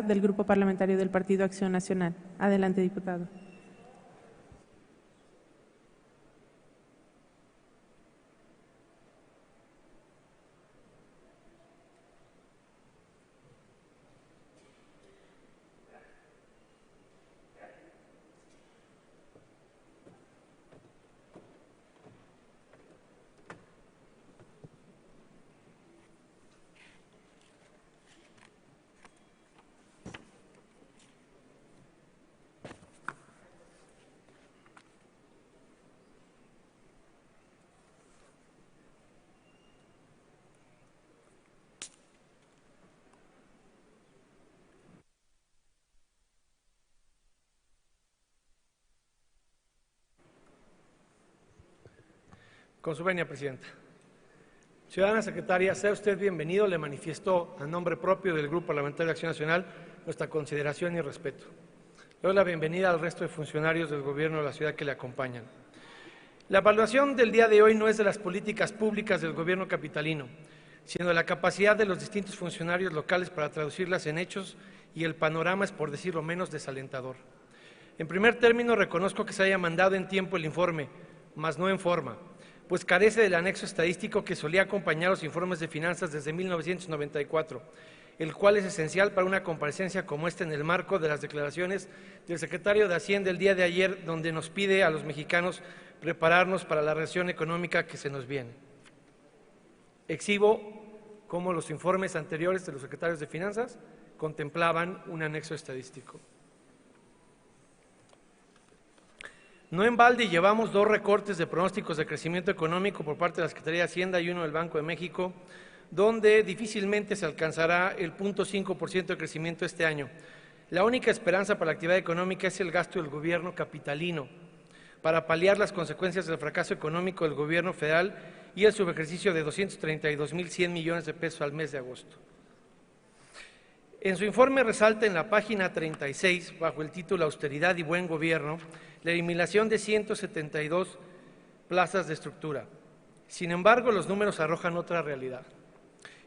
del Grupo Parlamentario del Partido Acción Nacional. Adelante, diputado. Con su venia, Presidenta. Ciudadana Secretaria, sea usted bienvenido. Le manifiesto a nombre propio del Grupo Parlamentario de Acción Nacional nuestra consideración y respeto. Le doy la bienvenida al resto de funcionarios del Gobierno de la ciudad que le acompañan. La evaluación del día de hoy no es de las políticas públicas del Gobierno capitalino, sino de la capacidad de los distintos funcionarios locales para traducirlas en hechos, y el panorama es, por decirlo menos, desalentador. En primer término, reconozco que se haya mandado en tiempo el informe, mas no en forma, pues carece del anexo estadístico que solía acompañar los informes de finanzas desde 1994, el cual es esencial para una comparecencia como esta en el marco de las declaraciones del secretario de Hacienda el día de ayer, donde nos pide a los mexicanos prepararnos para la recesión económica que se nos viene. Exhibo cómo los informes anteriores de los secretarios de Finanzas contemplaban un anexo estadístico. No en balde llevamos 2 recortes de pronósticos de crecimiento económico por parte de la Secretaría de Hacienda y uno del Banco de México, donde difícilmente se alcanzará el 0.5% de crecimiento este año. La única esperanza para la actividad económica es el gasto del gobierno capitalino, para paliar las consecuencias del fracaso económico del gobierno federal y el subejercicio de 232.100 millones de pesos al mes de agosto. En su informe resalta en la página 36, bajo el título Austeridad y Buen Gobierno, la eliminación de 172 plazas de estructura. Sin embargo, los números arrojan otra realidad.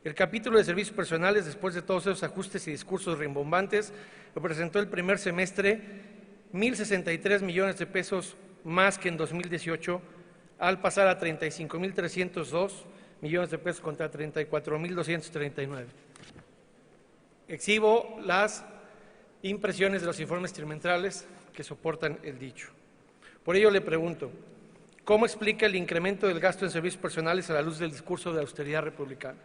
El capítulo de servicios personales, después de todos esos ajustes y discursos rimbombantes, representó el primer semestre 1.063 millones de pesos más que en 2018, al pasar a 35.302 millones de pesos contra 34.239. Exhibo las impresiones de los informes trimestrales que soportan el dicho. Por ello le pregunto, ¿cómo explica el incremento del gasto en servicios personales a la luz del discurso de austeridad republicana?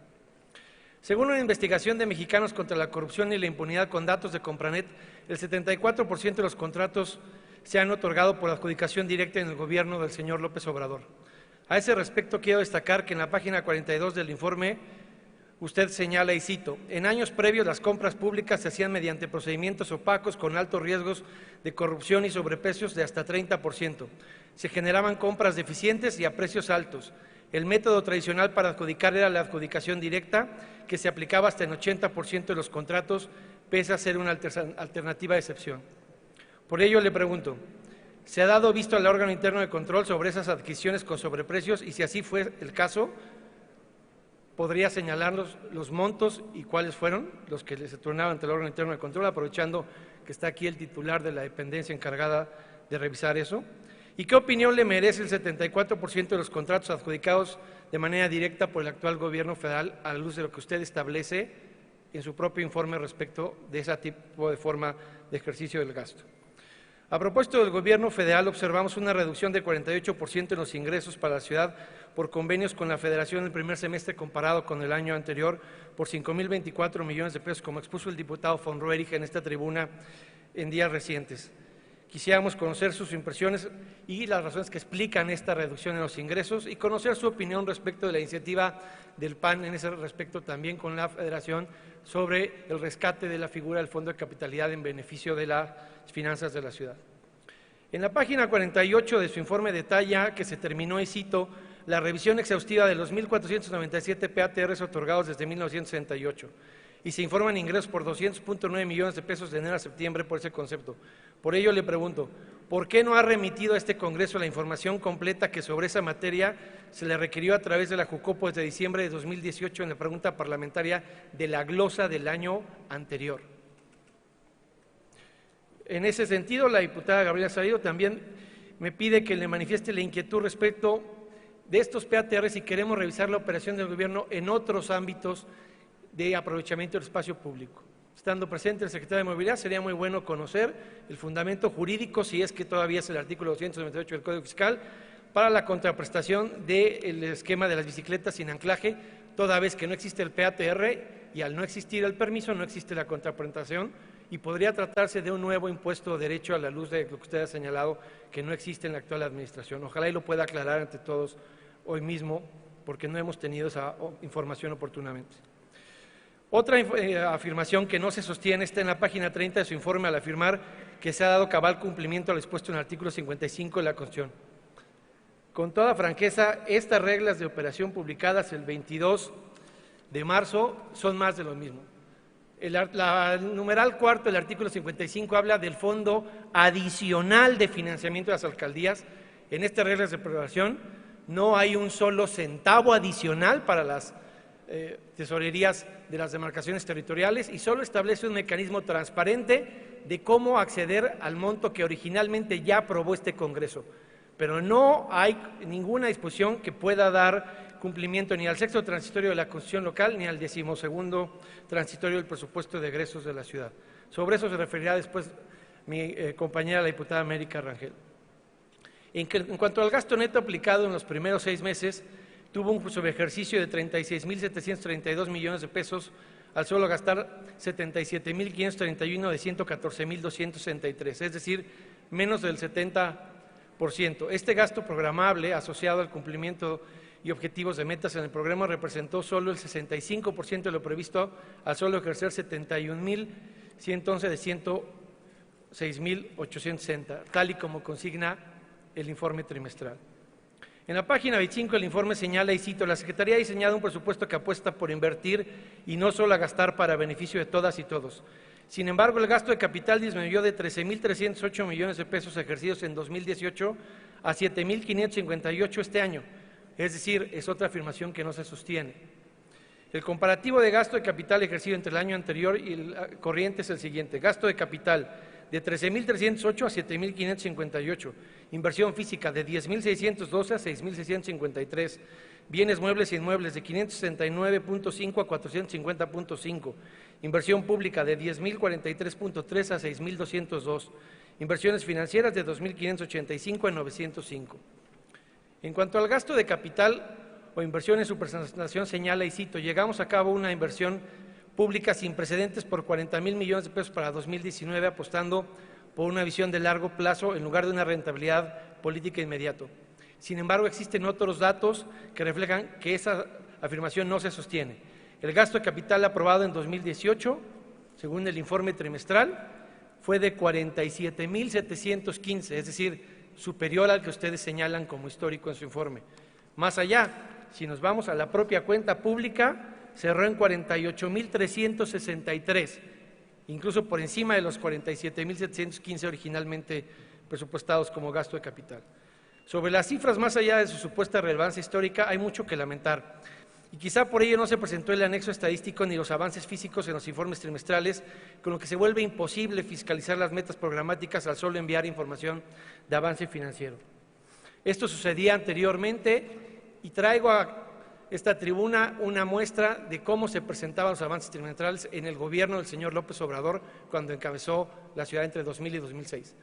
Según una investigación de Mexicanos contra la Corrupción y la Impunidad con datos de Compranet, el 74% de los contratos se han otorgado por adjudicación directa en el gobierno del señor López Obrador. A ese respecto quiero destacar que en la página 42 del informe usted señala, y cito, en años previos las compras públicas se hacían mediante procedimientos opacos con altos riesgos de corrupción y sobreprecios de hasta 30%. Se generaban compras deficientes y a precios altos. El método tradicional para adjudicar era la adjudicación directa, que se aplicaba hasta en 80% de los contratos, pese a ser una alternativa de excepción. Por ello le pregunto, ¿se ha dado visto al órgano interno de control sobre esas adquisiciones con sobreprecios? Y si así fue el caso, ¿podría señalar los montos y cuáles fueron los que se turnaban ante el órgano interno de control, aprovechando que está aquí el titular de la dependencia encargada de revisar eso? ¿Y qué opinión le merece el 74% de los contratos adjudicados de manera directa por el actual gobierno federal a la luz de lo que usted establece en su propio informe respecto de ese tipo de forma de ejercicio del gasto? A propósito del gobierno federal, observamos una reducción de 48% en los ingresos para la ciudad por convenios con la Federación en el primer semestre comparado con el año anterior por 5.024 millones de pesos, como expuso el diputado von Roerich en esta tribuna en días recientes. Quisiéramos conocer sus impresiones y las razones que explican esta reducción en los ingresos y conocer su opinión respecto de la iniciativa del PAN en ese respecto también con la Federación sobre el rescate de la figura del Fondo de Capitalidad en beneficio de las finanzas de la ciudad. En la página 48 de su informe detalla que se terminó, y cito, la revisión exhaustiva de los 1.497 PATRs otorgados desde 1968 y se informan ingresos por 200.9 millones de pesos de enero a septiembre por ese concepto. Por ello le pregunto, ¿por qué no ha remitido a este Congreso la información completa que sobre esa materia se le requirió a través de la Jucopo desde diciembre de 2018 en la pregunta parlamentaria de la glosa del año anterior? En ese sentido, la diputada Gabriela Sabido también me pide que le manifieste la inquietud respecto de estos PATR si queremos revisar la operación del gobierno en otros ámbitos de aprovechamiento del espacio público. Estando presente el secretario de Movilidad, sería muy bueno conocer el fundamento jurídico, si es que todavía es el artículo 298 del Código Fiscal, para la contraprestación del esquema de las bicicletas sin anclaje, toda vez que no existe el PATR y al no existir el permiso no existe la contraprestación y podría tratarse de un nuevo impuesto o derecho a la luz de lo que usted ha señalado que no existe en la actual administración. Ojalá y lo pueda aclarar ante todos hoy mismo, porque no hemos tenido esa información oportunamente. Otra afirmación que no se sostiene está en la página 30 de su informe al afirmar que se ha dado cabal cumplimiento al expuesto en el artículo 55 de la Constitución. Con toda franqueza, estas reglas de operación publicadas el 22 de marzo son más de lo mismo. La numeral cuarto del artículo 55 habla del fondo adicional de financiamiento de las alcaldías. En estas reglas de operación no hay un solo centavo adicional para las tesorerías de las demarcaciones territoriales y solo establece un mecanismo transparente de cómo acceder al monto que originalmente ya aprobó este Congreso. Pero no hay ninguna disposición que pueda dar cumplimiento ni al sexto transitorio de la Constitución local ni al 12º transitorio del presupuesto de egresos de la ciudad. Sobre eso se referirá después mi compañera la diputada América Rangel. En cuanto al gasto neto aplicado en los primeros 6 meses, tuvo un subejercicio de 36.732 millones de pesos, al solo gastar 77.531 de 114.263, es decir, menos del 70%. Este gasto programable asociado al cumplimiento y objetivos de metas en el programa representó solo el 65% de lo previsto, al solo ejercer 71.111 de 106.860, tal y como consigna el informe trimestral. En la página 25 el informe señala, y cito, la Secretaría ha diseñado un presupuesto que apuesta por invertir y no solo a gastar para beneficio de todas y todos. Sin embargo, el gasto de capital disminuyó de 13.308 millones de pesos ejercidos en 2018 a 7.558 este año. Es decir, es otra afirmación que no se sostiene. El comparativo de gasto de capital ejercido entre el año anterior y el corriente es el siguiente. Gasto de capital de 13.308 a 7.558. Inversión física de 10.612 a 6.653. Bienes muebles y inmuebles de 569.5 a 450.5. Inversión pública de 10.043.3 a 6.202. Inversiones financieras de 2.585 a 905. En cuanto al gasto de capital o inversión en su presentación señala, y cito, llegamos a cabo una inversión pública sin precedentes por 40.000 millones de pesos para 2019, apostando por una visión de largo plazo en lugar de una rentabilidad política inmediata. Sin embargo, existen otros datos que reflejan que esa afirmación no se sostiene. El gasto de capital aprobado en 2018, según el informe trimestral, fue de 47.715, es decir, superior al que ustedes señalan como histórico en su informe. Más allá, si nos vamos a la propia cuenta pública, cerró en 48.363, incluso por encima de los 47.715 originalmente presupuestados como gasto de capital. Sobre las cifras, más allá de su supuesta relevancia histórica, hay mucho que lamentar. Y quizá por ello no se presentó el anexo estadístico ni los avances físicos en los informes trimestrales, con lo que se vuelve imposible fiscalizar las metas programáticas al solo enviar información de avance financiero. Esto sucedía anteriormente y traigo a esta tribuna una muestra de cómo se presentaban los avances trimestrales en el gobierno del señor López Obrador cuando encabezó la ciudad entre 2000 y 2006.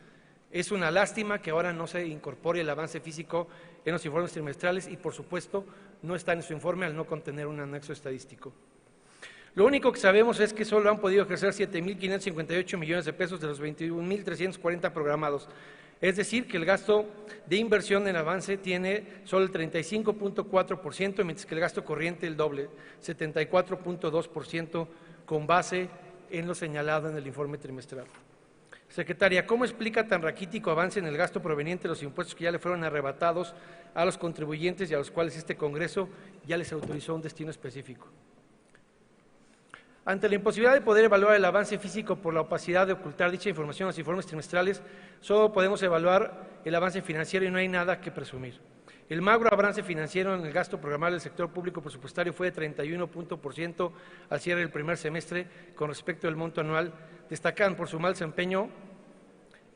Es una lástima que ahora no se incorpore el avance físico en los informes trimestrales y, por supuesto, no está en su informe al no contener un anexo estadístico. Lo único que sabemos es que solo han podido ejercer 7.558 millones de pesos de los 21.340 programados. Es decir, que el gasto de inversión en avance tiene solo el 35.4%, mientras que el gasto corriente el doble, 74.2%, con base en lo señalado en el informe trimestral. Secretaria, ¿cómo explica tan raquítico avance en el gasto proveniente de los impuestos que ya le fueron arrebatados a los contribuyentes y a los cuales este Congreso ya les autorizó un destino específico? Ante la imposibilidad de poder evaluar el avance físico por la opacidad de ocultar dicha información en los informes trimestrales, solo podemos evaluar el avance financiero y no hay nada que presumir. El magro avance financiero en el gasto programable del sector público presupuestario fue de 31% al cierre del primer semestre con respecto al monto anual. Destacan por su mal desempeño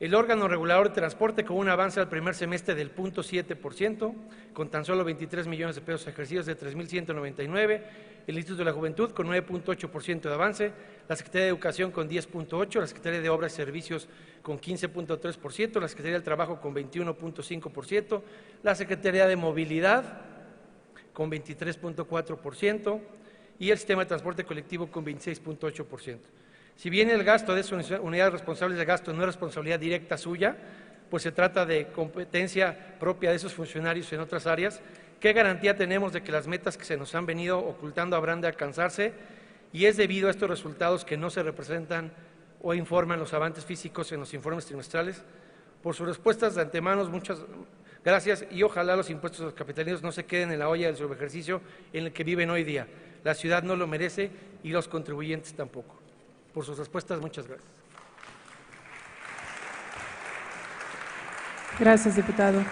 El órgano regulador de transporte con un avance al primer semestre del 0.7%, con tan solo 23 millones de pesos ejercidos de 3.199. El Instituto de la Juventud con 9.8% de avance. La Secretaría de Educación con 10.8%. La Secretaría de Obras y Servicios con 15.3%. La Secretaría del Trabajo con 21.5%. La Secretaría de Movilidad con 23.4%. Y el Sistema de Transporte Colectivo con 26.8%. Si bien el gasto de sus unidades responsables de gasto no es responsabilidad directa suya, pues se trata de competencia propia de esos funcionarios en otras áreas, ¿qué garantía tenemos de que las metas que se nos han venido ocultando habrán de alcanzarse? Y es debido a estos resultados que no se representan o informan los avances físicos en los informes trimestrales. Por sus respuestas de antemano, muchas gracias y ojalá los impuestos de los capitalinos no se queden en la olla del subejercicio en el que viven hoy día. La ciudad no lo merece y los contribuyentes tampoco. Por sus respuestas, muchas gracias. Gracias, diputado.